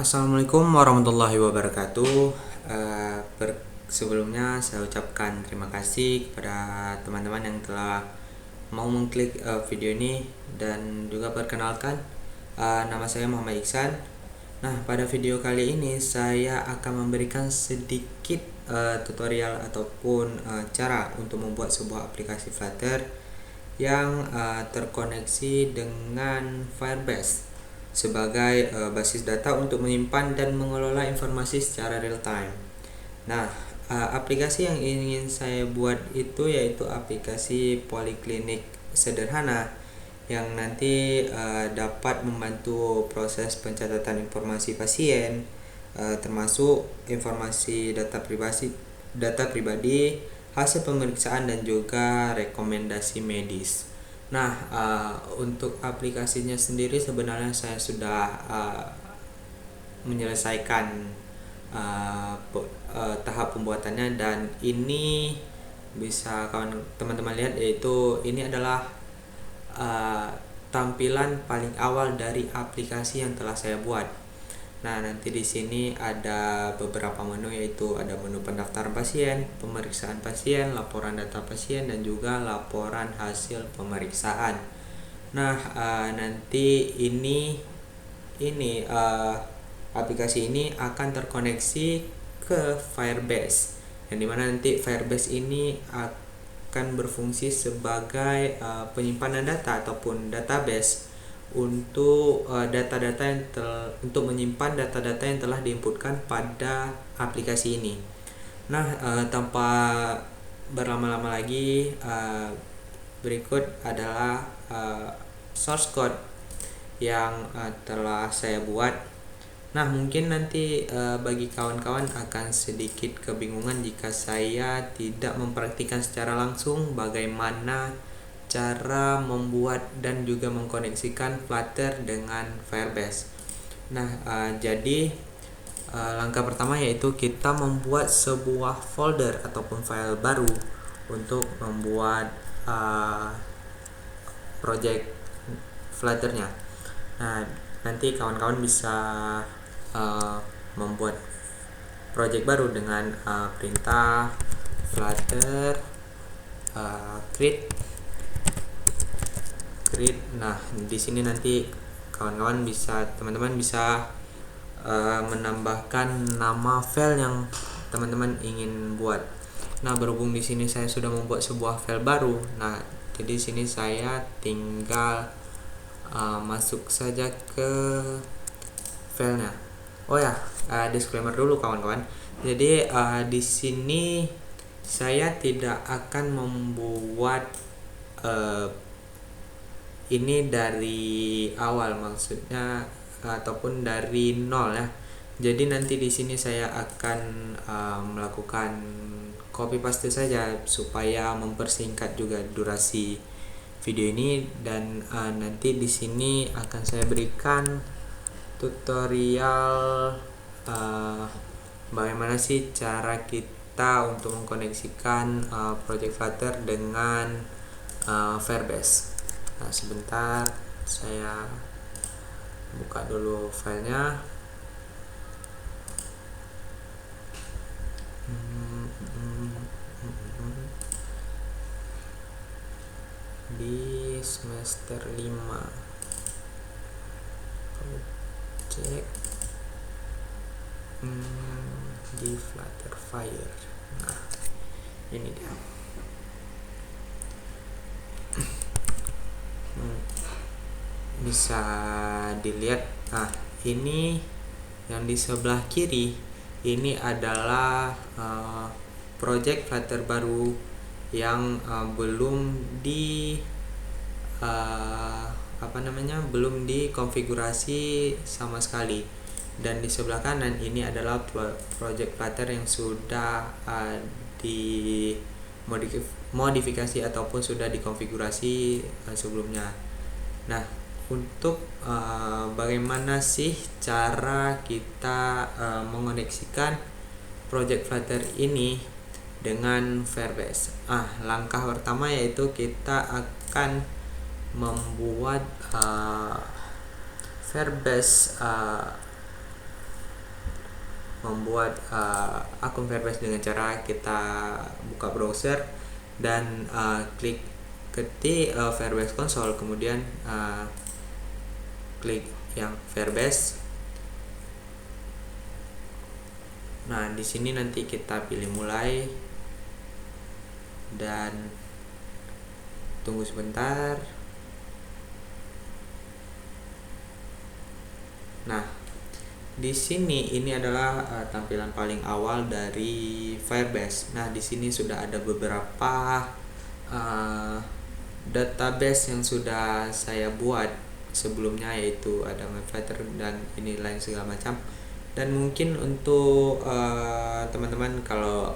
Assalamualaikum warahmatullahi wabarakatuh. Sebelumnya saya ucapkan terima kasih kepada teman-teman yang telah mau mengklik video ini, dan juga perkenalkan, nama saya Muhammad Iksan. Nah, pada video kali ini saya akan memberikan sedikit tutorial ataupun cara untuk membuat sebuah aplikasi Flutter yang terkoneksi dengan Firebase sebagai basis data untuk menyimpan dan mengelola informasi secara real time. Nah, aplikasi yang ingin saya buat itu yaitu aplikasi poliklinik sederhana yang nanti dapat membantu proses pencatatan informasi pasien, termasuk informasi data pribadi, hasil pemeriksaan, dan juga rekomendasi medis. Nah, untuk aplikasinya sendiri sebenarnya saya sudah menyelesaikan tahap pembuatannya, dan ini bisa teman-teman lihat, yaitu ini adalah tampilan paling awal dari aplikasi yang telah saya buat. Nah, nanti di sini ada beberapa menu, yaitu ada menu pendaftaran pasien, pemeriksaan pasien, laporan data pasien, dan juga laporan hasil pemeriksaan. Nah, nanti aplikasi ini akan terkoneksi ke Firebase, yang dimana nanti Firebase ini akan berfungsi sebagai penyimpanan data ataupun database untuk untuk menyimpan data-data yang telah diinputkan pada aplikasi ini. Nah, tanpa berlama-lama lagi, berikut adalah source code yang telah saya buat. Nah, mungkin nanti bagi kawan-kawan akan sedikit kebingungan jika saya tidak mempraktikkan secara langsung bagaimana cara membuat dan juga mengkoneksikan Flutter dengan Firebase. Nah, jadi langkah pertama yaitu kita membuat sebuah folder ataupun file baru untuk membuat project Flutternya. Nah, nanti kawan-kawan bisa membuat project baru dengan perintah flutter create. Nah, di sini nanti teman-teman bisa menambahkan nama file yang teman-teman ingin buat. Nah, berhubung di sini saya sudah membuat sebuah file baru, nah jadi di sini saya tinggal masuk saja ke filenya. Oh ya, disclaimer dulu kawan-kawan. Jadi di sini saya tidak akan membuat ini dari awal, maksudnya ataupun dari nol ya. Jadi nanti di sini saya akan melakukan copy paste saja supaya mempersingkat juga durasi video ini, dan nanti di sini akan saya berikan tutorial bagaimana sih cara kita untuk mengkoneksikan project Flutter dengan Firebase. Nah, sebentar saya buka dulu filenya. Di semester 5 project di Flutterfire. Nah, ini dia. Bisa dilihat, nah ini yang di sebelah kiri ini adalah project Flutter baru yang belum dikonfigurasi sama sekali. Dan di sebelah kanan ini adalah project Flutter yang sudah dimodifikasi ataupun sudah dikonfigurasi sebelumnya. Nah, untuk bagaimana sih cara kita mengoneksikan project Flutter ini dengan Firebase? Langkah pertama yaitu kita akan membuat Firebase membuat akun Firebase dengan cara kita buka browser dan klik ketik Firebase Console, kemudian klik yang Firebase. Nah, di sini nanti kita pilih mulai dan tunggu sebentar. Nah, di sini ini adalah tampilan paling awal dari Firebase. Nah, di sini sudah ada beberapa database yang sudah saya buat sebelumnya, yaitu ada MyFlutter dan ini lain segala macam. Dan mungkin untuk teman-teman kalau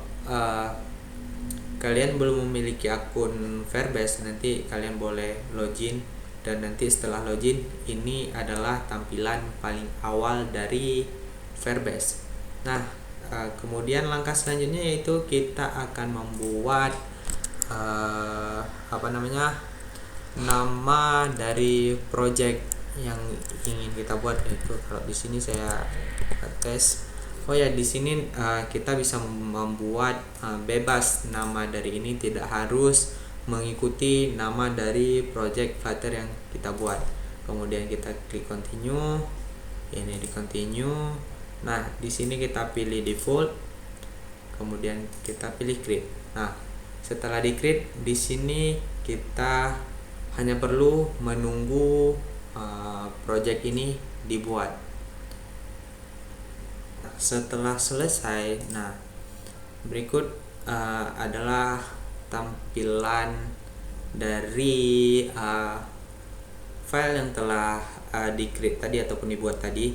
kalian belum memiliki akun Firebase, nanti kalian boleh login, dan nanti setelah login ini adalah tampilan paling awal dari Firebase. Nah, kemudian langkah selanjutnya yaitu kita akan membuat nama dari project yang ingin kita buat, yaitu kalau di sini saya tes. Oh ya, di sini kita bisa membuat bebas nama dari ini, tidak harus mengikuti nama dari project Flutter yang kita buat. Kemudian kita klik continue, ini di continue. Nah, di sini kita pilih default, kemudian kita pilih create. Nah, setelah di create, di sini kita hanya perlu menunggu project ini dibuat. Nah, setelah selesai, nah berikut adalah tampilan dari file yang telah di-create tadi ataupun dibuat tadi.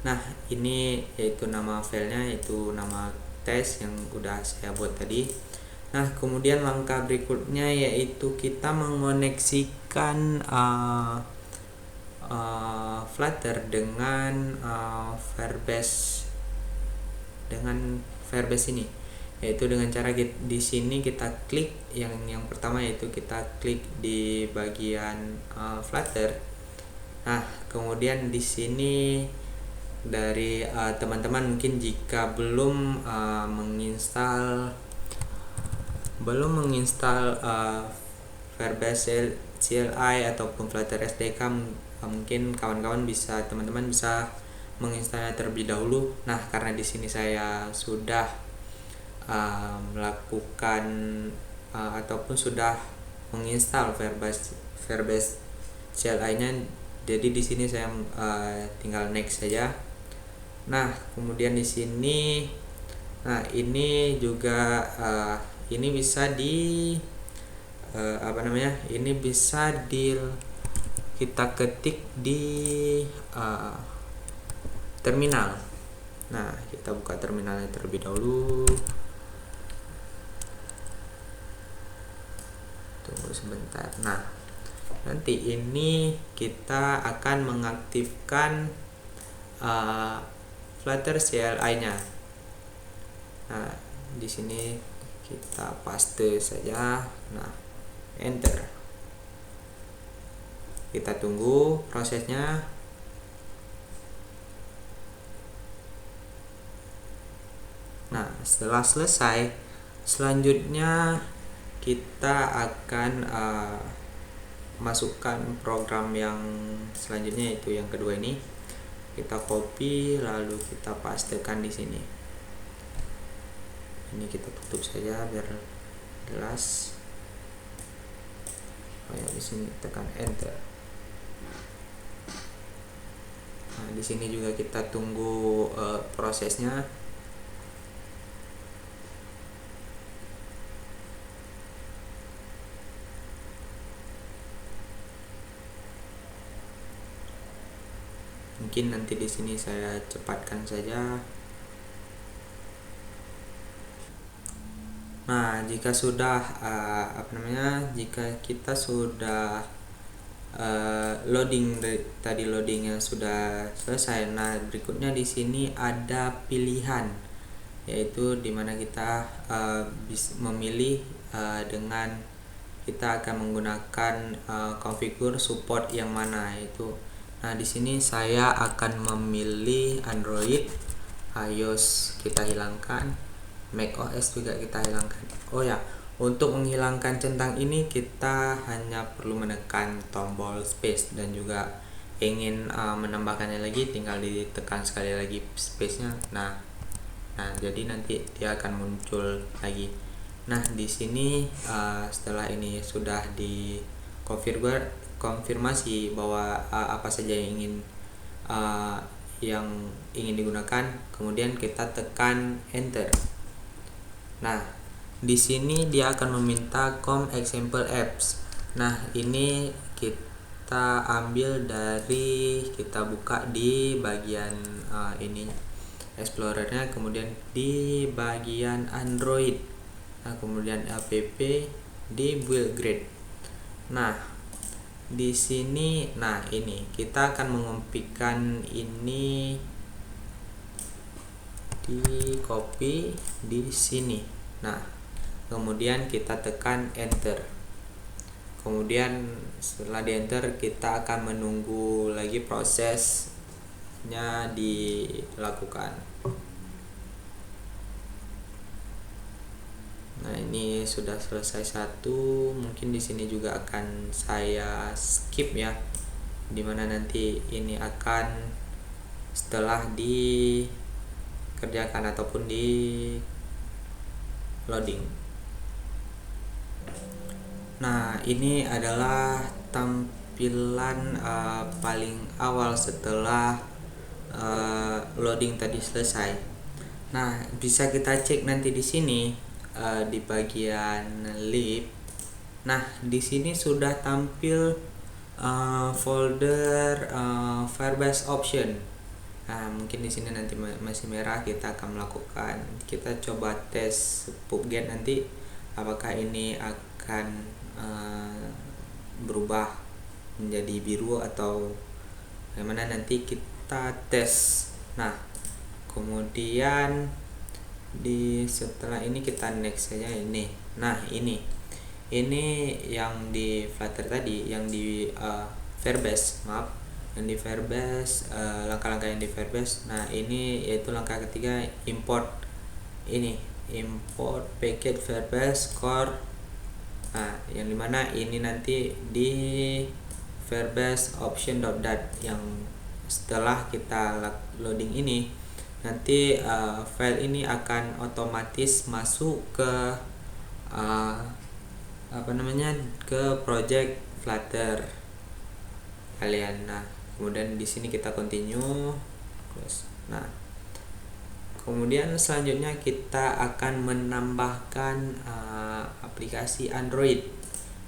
Nah, ini yaitu nama filenya, yaitu nama tes yang udah saya buat tadi. Nah, kemudian langkah berikutnya yaitu kita mengoneksikan Flutter dengan Firebase ini, yaitu dengan cara di sini kita klik yang pertama, yaitu kita klik di bagian Flutter. Nah, kemudian di sini dari teman-teman mungkin jika belum menginstal Firebase CLI ataupun Flutter SDK, mungkin teman-teman bisa menginstalnya terlebih dahulu. Nah, karena di sini saya sudah melakukan ataupun sudah menginstal Firebase CLI-nya, jadi di sini saya tinggal next saja. Nah, kemudian di sini, nah ini juga ini bisa kita ketik di terminal. Nah, kita buka terminalnya terlebih dahulu. Tunggu sebentar. Nah, nanti ini kita akan mengaktifkan Flutter CLI-nya. Nah, di sini kita paste saja. Nah, enter. Kita tunggu prosesnya. Nah, setelah selesai, selanjutnya kita akan masukkan program yang selanjutnya, yaitu yang kedua ini. Kita copy lalu kita pastekan di sini. Ini kita tutup saja biar jelas. Oh ya, di sini tekan enter. Nah, di sini juga kita tunggu prosesnya. Mungkin nanti di sini saya cepatkan saja. Nah, jika kita sudah loadingnya sudah selesai. Nah, berikutnya di sini ada pilihan, yaitu dimana kita memilih dengan kita akan menggunakan configure support yang mana, yaitu. Nah, di sini saya akan memilih Android. iOS kita hilangkan, macOS juga kita hilangkan. Oh ya, untuk menghilangkan centang ini kita hanya perlu menekan tombol space, dan juga ingin menambahkannya lagi tinggal ditekan sekali lagi space-nya. Nah, jadi nanti dia akan muncul lagi. Nah, di sini setelah ini sudah konfirmasi bahwa apa saja yang ingin digunakan, kemudian kita tekan enter. Nah, di sini dia akan meminta com example apps. Nah, ini kita ambil dari, kita buka di bagian ini explorernya, kemudian di bagian Android, nah kemudian app di build grid. Nah, di sini, nah ini kita akan mengopikan ini, di copy di sini. Nah, kemudian kita tekan enter. Kemudian setelah di enter, kita akan menunggu lagi prosesnya dilakukan. Nah, ini sudah selesai satu, mungkin di sini juga akan saya skip ya, dimana nanti ini akan setelah dikerjakan ataupun di loading. Nah, ini adalah tampilan paling awal setelah loading tadi selesai. Nah, bisa kita cek nanti di sini di bagian lib. Nah, di sini sudah tampil folder Firebase option. Nah, mungkin di sini nanti masih merah, kita akan melakukan, kita coba tes PubGet nanti apakah ini akan berubah menjadi biru atau bagaimana, nanti kita tes. Nah, kemudian setelah ini kita next saja ini. Nah, ini yang di Flutter tadi, yang di Firebase, yang di Firebase, langkah-langkah yang di Firebase. Nah, ini yaitu langkah ketiga, import package Firebase core. Nah, yang dimana ini nanti di Firebase option.dat, yang setelah kita loading ini nanti file ini akan otomatis masuk ke ke project Flutter kalian. Nah, kemudian di sini kita continue, close. Nah, kemudian selanjutnya kita akan menambahkan aplikasi Android.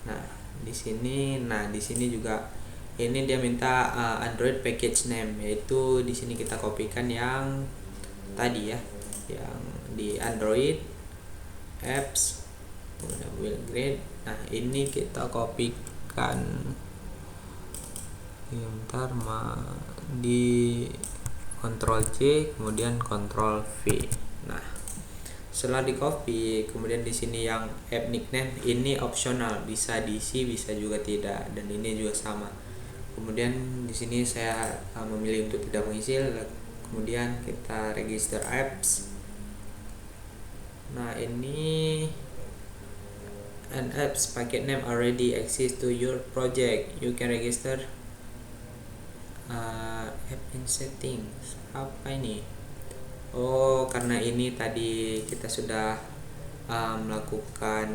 Nah, di sini juga ini dia minta Android package name, yaitu di sini kita kopikan yang tadi ya, yang di Android apps, kemudian build grid. Nah, ini kita kopikan di Ctrl C kemudian Ctrl V. Nah, setelah di copy, kemudian di sini yang app nickname ini optional, bisa diisi bisa juga tidak, dan ini juga sama. Kemudian di sini saya memilih untuk tidak mengisi, kemudian kita register apps. Nah, ini an apps packet name already exists to your project, you can register app in settings. Apa ini? Oh, karena ini tadi kita sudah melakukan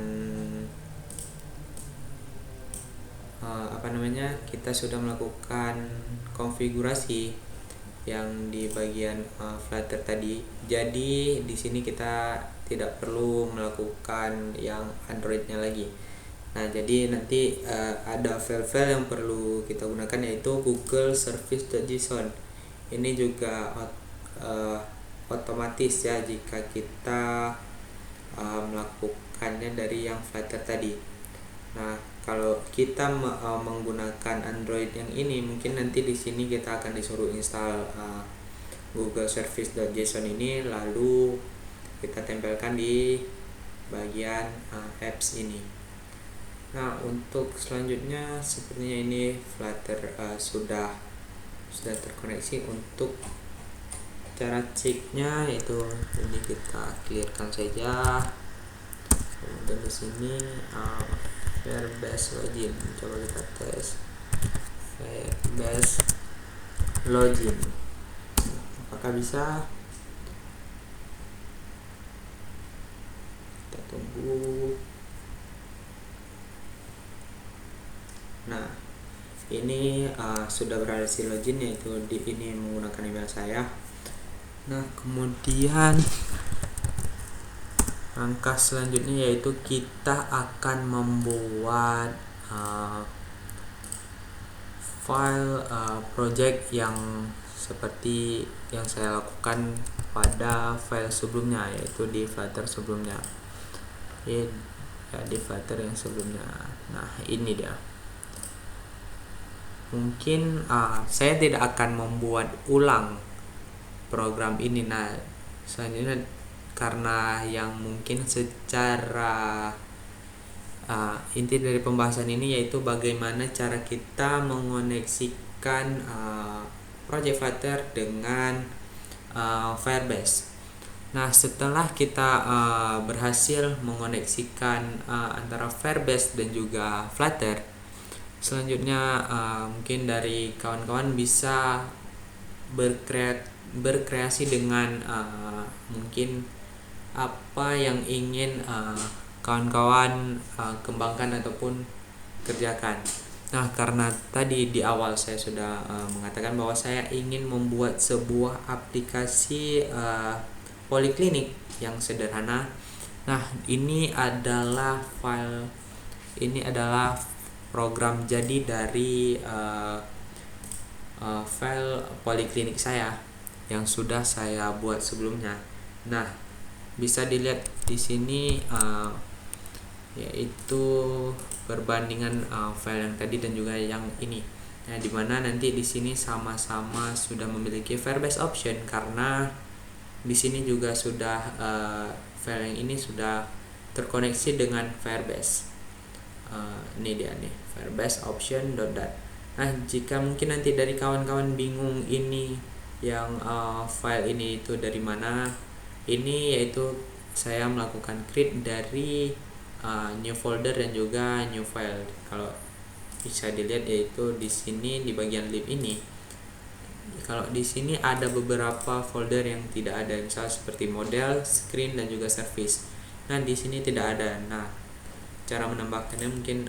kita sudah melakukan konfigurasi yang di bagian Flutter tadi. Jadi di sini kita tidak perlu melakukan yang Androidnya lagi. Nah, jadi nanti ada file-file yang perlu kita gunakan, yaitu Google Service.json. Ini juga otomatis ya jika kita melakukannya dari yang Flutter tadi. Nah, kalau kita menggunakan Android yang ini, mungkin nanti di sini kita akan disuruh install Google Service.json ini, lalu kita tempelkan di bagian apps ini. Nah, untuk selanjutnya sepertinya ini Flutter sudah terkoneksi untuk cara ceknya itu ini kita clearkan saja. Kemudian di sini Firebase login, coba kita tes Firebase login, apakah bisa? Kita tunggu. Nah, ini sudah berhasil login, yaitu di ini menggunakan email saya. Nah, kemudian langkah selanjutnya yaitu kita akan membuat file project yang seperti yang saya lakukan pada file sebelumnya, yaitu di Flutter sebelumnya. Ya, di Flutter yang sebelumnya. Nah, ini dia. Mungkin saya tidak akan membuat ulang program ini. Nah, selanjutnya karena yang mungkin secara inti dari pembahasan ini yaitu bagaimana cara kita mengoneksikan project Flutter dengan Firebase. Nah, setelah kita berhasil mengoneksikan antara Firebase dan juga Flutter, selanjutnya mungkin dari kawan-kawan bisa berkreasi dengan mungkin apa yang ingin kawan-kawan kembangkan ataupun kerjakan. Nah, karena tadi di awal saya sudah mengatakan bahwa saya ingin membuat sebuah aplikasi poliklinik yang sederhana. Nah, ini adalah program jadi dari file poliklinik saya yang sudah saya buat sebelumnya. Nah, bisa dilihat di sini yaitu perbandingan file yang tadi dan juga yang ini. Nah, dimana nanti di sini sama-sama sudah memiliki Firebase option, karena di sini juga sudah file yang ini sudah terkoneksi dengan Firebase. Ini dia nih, Firebase option .dat. Nah, jika mungkin nanti dari kawan-kawan bingung ini yang file ini itu dari mana, ini yaitu saya melakukan create dari new folder dan juga new file. Kalau bisa dilihat yaitu di sini di bagian lib ini. Kalau di sini ada beberapa folder yang tidak ada, misal seperti model, screen dan juga service. Nah, di sini tidak ada. Nah, cara menambahkannya mungkin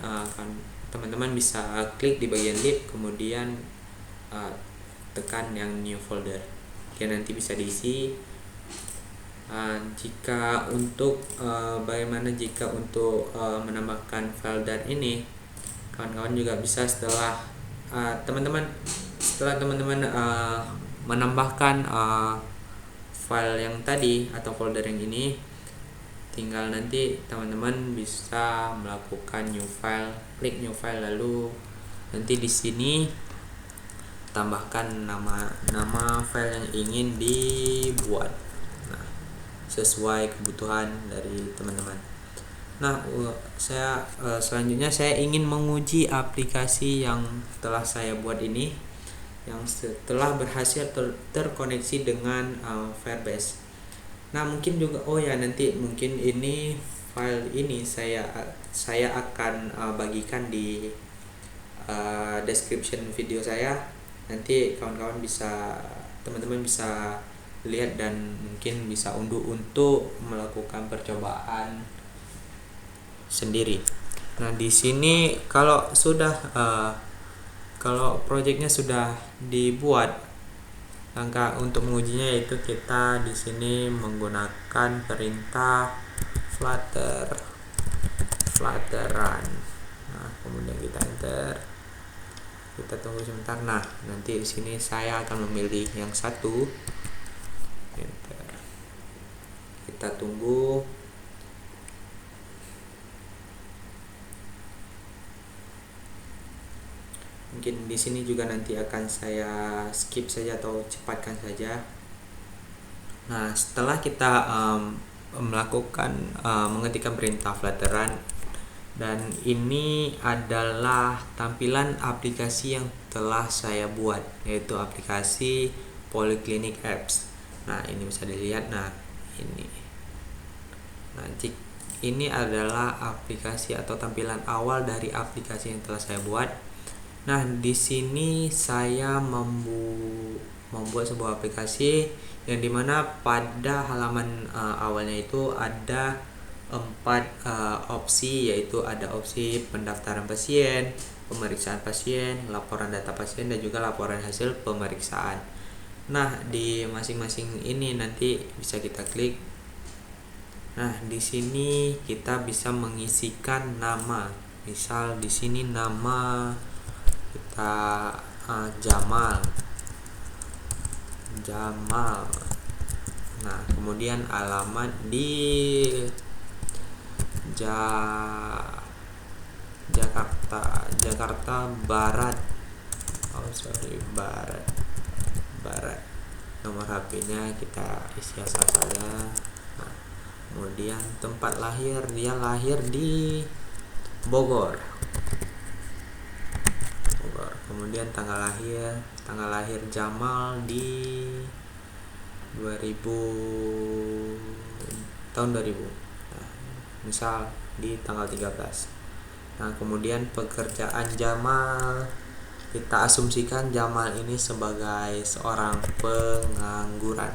teman-teman bisa klik di bagian lib, kemudian tekan yang new folder. Oke, nanti bisa diisi. Jika untuk bagaimana jika untuk menambahkan file dan ini, kawan-kawan juga bisa setelah teman-teman menambahkan file yang tadi atau folder yang ini, tinggal nanti teman-teman bisa melakukan new file, klik new file, lalu nanti di sini tambahkan nama file yang ingin dibuat. Nah, sesuai kebutuhan dari teman-teman. Nah, selanjutnya saya ingin menguji aplikasi yang telah saya buat ini, yang setelah berhasil terkoneksi dengan Firebase. Nah, mungkin juga nanti mungkin ini file ini saya akan bagikan di description video saya. Nanti teman-teman bisa lihat dan mungkin bisa unduh untuk melakukan percobaan sendiri. Nah, di sini kalau projectnya sudah dibuat, langkah untuk mengujinya yaitu kita di sini menggunakan perintah flutter run. Nah, kemudian kita enter. Kita tunggu sebentar. Nah, nanti di sini saya akan memilih yang satu. Enter. Kita tunggu. Mungkin di sini juga nanti akan saya skip saja atau cepatkan saja. Nah, setelah kita mengetikkan perintah flutter run, dan ini adalah tampilan aplikasi yang telah saya buat, yaitu aplikasi Polyclinic Apps. Nah, ini bisa dilihat. Nah, ini. Nah, ini adalah aplikasi atau tampilan awal dari aplikasi yang telah saya buat. Nah, di sini saya membuat sebuah aplikasi yang dimana pada halaman awalnya itu ada 4 opsi, yaitu ada opsi pendaftaran pasien, pemeriksaan pasien, laporan data pasien, dan juga laporan hasil pemeriksaan. Nah, di masing-masing ini nanti bisa kita klik. Nah, di sini kita bisa mengisikan nama. Misal di sini nama kita Jamal. Nah, kemudian alamat di Jakarta Barat. Barat. Nomor HP-nya kita isi asal saja. Nah, kemudian tempat lahir, dia lahir di Bogor. Kemudian tanggal lahir Jamal di 2000. Nah, misal di tanggal 13. Nah, kemudian pekerjaan Jamal, kita asumsikan Jamal ini sebagai seorang pengangguran.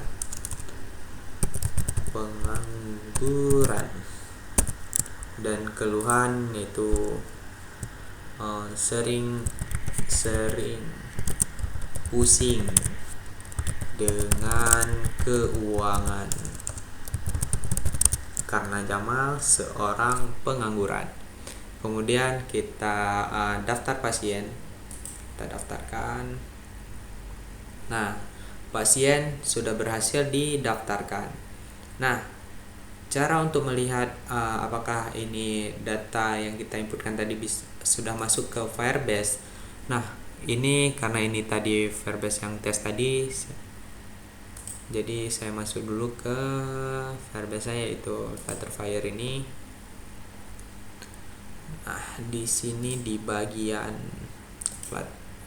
Dan keluhan yaitu sering pusing dengan keuangan karena Jamal seorang pengangguran. Kemudian kita daftar pasien, kita daftarkan. Nah, pasien sudah berhasil didaftarkan. Nah, cara untuk melihat apakah ini data yang kita inputkan tadi sudah masuk ke Firebase. Nah, ini karena ini tadi Firebase yang tes tadi, jadi saya masuk dulu ke Firebase saya, yaitu Butterfire ini. Nah, di sini di bagian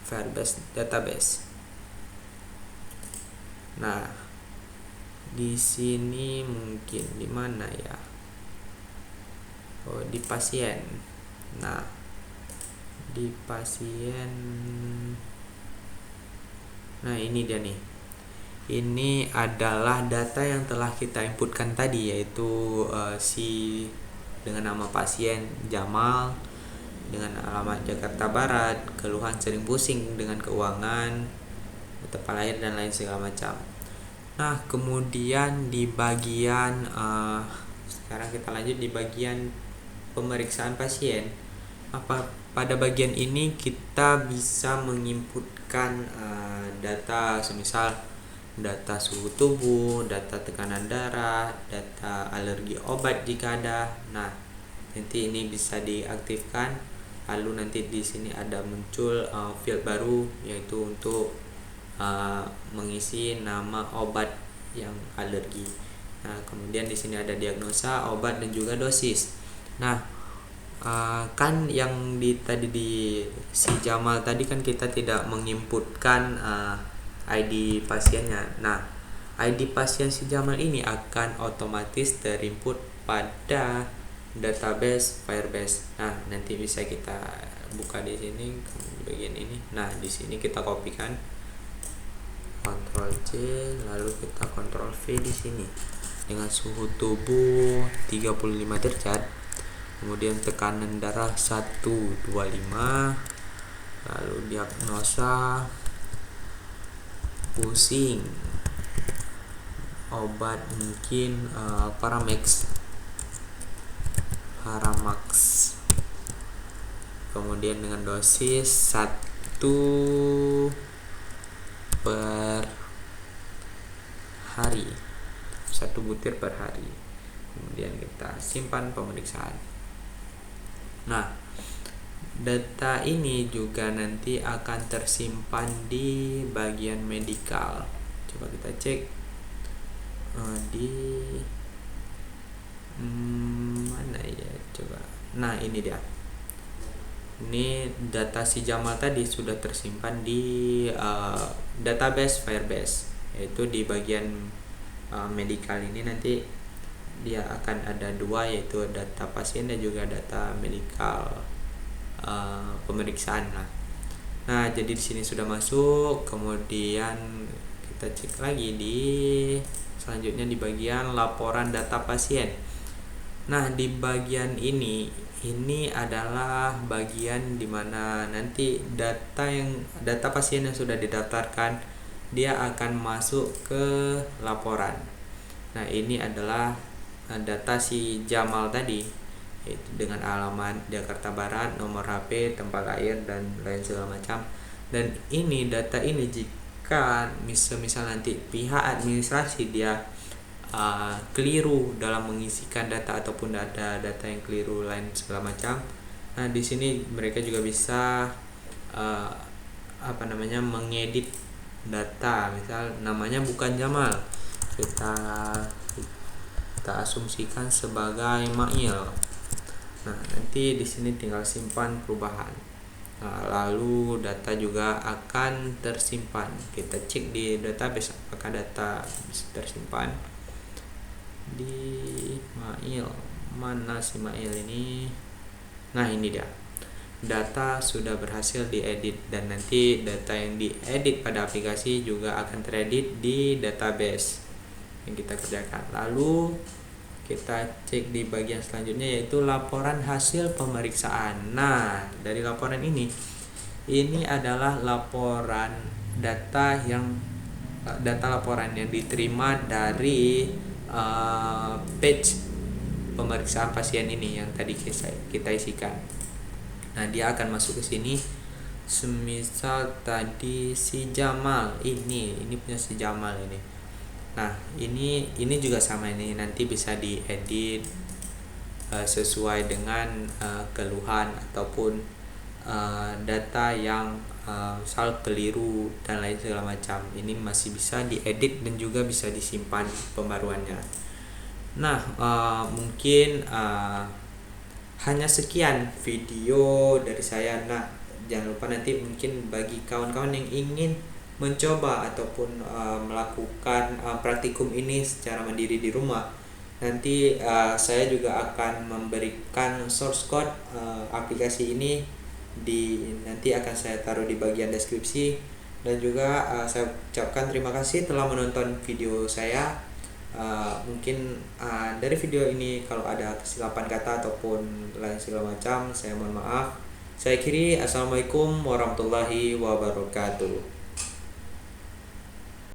Firebase database. Nah, di sini mungkin di mana ya? Oh, di pasien. Nah, di pasien. Nah, ini dia nih. Ini adalah data yang telah kita inputkan tadi, yaitu dengan nama pasien Jamal, dengan alamat Jakarta Barat, keluhan sering pusing dengan keuangan, tempat lahir dan lain segala macam. Nah, kemudian di bagian sekarang kita lanjut di bagian pemeriksaan pasien. Pada bagian ini kita bisa menginputkan data, semisal data suhu tubuh, data tekanan darah, data alergi obat jika ada. Nah, nanti ini bisa diaktifkan. Lalu nanti di sini ada muncul field baru, yaitu untuk mengisi nama obat yang alergi. Nah, kemudian di sini ada diagnosa, obat, dan juga dosis. Nah, kan yang tadi di si Jamal tadi kan kita tidak menginputkan ID pasiennya. Nah, ID pasien si Jamal ini akan otomatis terinput pada database Firebase. Nah, nanti bisa kita buka di sini bagian ini. Nah, di sini kita kopikan, Ctrl C, lalu kita Ctrl V di sini dengan suhu tubuh 35 derajat. Kemudian tekanan darah 125, lalu diagnosa pusing, obat mungkin Paramax, kemudian dengan dosis 1 per hari, 1 butir per hari. Kemudian kita simpan pemeriksaan. Nah, data ini juga nanti akan tersimpan di bagian medical. Coba kita cek di mana ya, coba. Nah, ini dia. Ini data si Jamal tadi sudah tersimpan di database Firebase, yaitu di bagian medikal ini nanti dia akan ada dua, yaitu data pasien dan juga data medikal pemeriksaan lah. Nah, jadi di sini sudah masuk, kemudian kita cek lagi di selanjutnya di bagian laporan data pasien. Nah, di bagian ini adalah bagian dimana nanti data pasien yang sudah didaftarkan dia akan masuk ke laporan. Nah, ini adalah data si Jamal tadi, yaitu dengan alamat Jakarta Barat, nomor HP, tempat lahir, dan lain segala macam. Dan ini data ini jika misal nanti pihak administrasi dia keliru dalam mengisikan data ataupun ada data yang keliru lain segala macam, nah di sini mereka juga bisa mengedit data. Misal namanya bukan Jamal, kita asumsikan sebagai Mail. Nah, nanti di sini tinggal simpan perubahan. Nah, lalu data juga akan tersimpan. Kita cek di database apakah data bisa tersimpan di Mail. Mana si Mail ini? Nah, ini dia. Data sudah berhasil diedit, dan nanti data yang diedit pada aplikasi juga akan teredit di database yang kita kerjakan. Lalu kita cek di bagian selanjutnya, yaitu laporan hasil pemeriksaan. Nah, dari laporan ini adalah laporan data laporan yang diterima dari page pemeriksaan pasien ini yang tadi kita isikan. Nah, dia akan masuk ke sini. Semisal tadi si Jamal ini punya si Jamal ini. Nah, ini juga sama, ini nanti bisa diedit sesuai dengan keluhan ataupun data yang misal keliru dan lain segala macam. Ini masih bisa diedit dan juga bisa disimpan pembaruannya. Nah, mungkin hanya sekian video dari saya. Nah, jangan lupa nanti mungkin bagi kawan-kawan yang ingin mencoba ataupun melakukan praktikum ini secara mandiri di rumah, nanti saya juga akan memberikan source code aplikasi ini nanti akan saya taruh di bagian deskripsi. Dan juga saya ucapkan terima kasih telah menonton video saya. Mungkin dari video ini kalau ada kesilapan kata ataupun lain segala macam, saya mohon maaf. Saya akhiri, assalamualaikum warahmatullahi wabarakatuh.